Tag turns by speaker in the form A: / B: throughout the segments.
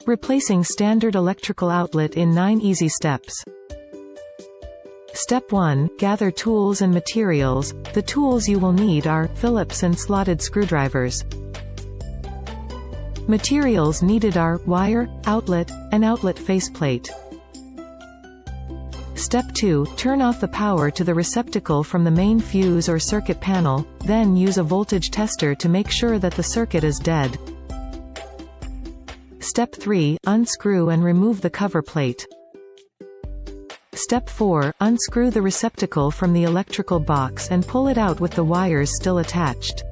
A: Replacing standard electrical outlet in 9 easy steps. Step 1. Gather tools and materials. The tools you will need are Phillips and slotted screwdrivers. Materials needed are wire, outlet, and outlet faceplate. Step 2. Turn off the power to the receptacle from the main fuse or circuit panel, then use a voltage tester to make sure that the circuit is dead. Step 3. Unscrew and remove the cover plate. Step 4. Unscrew the receptacle from the electrical box and pull it out with the wires still attached.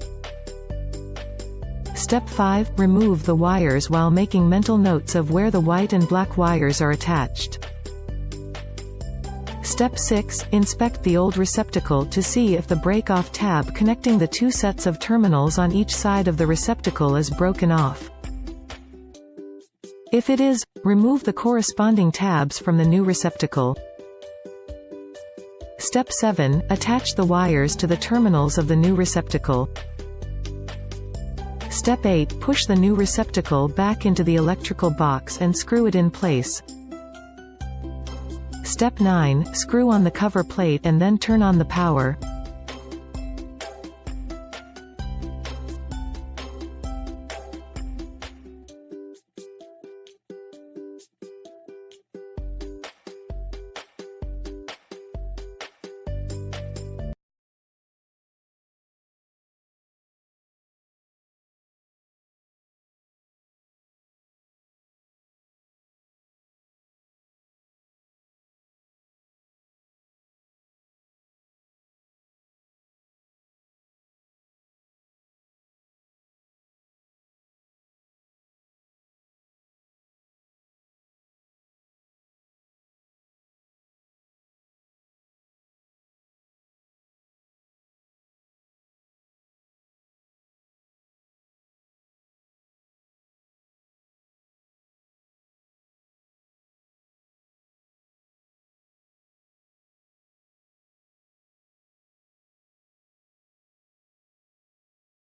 A: Step 5. Remove the wires while making mental notes of where the white and black wires are attached. Step 6. Inspect the old receptacle to see if the break-off tab connecting the 2 sets of terminals on each side of the receptacle is broken off. If it is, remove the corresponding tabs from the new receptacle. Step 7. Attach the wires to the terminals of the new receptacle. Step 8. Push the new receptacle back into the electrical box and screw it in place. Step 9. Screw on the cover plate and then turn on the power.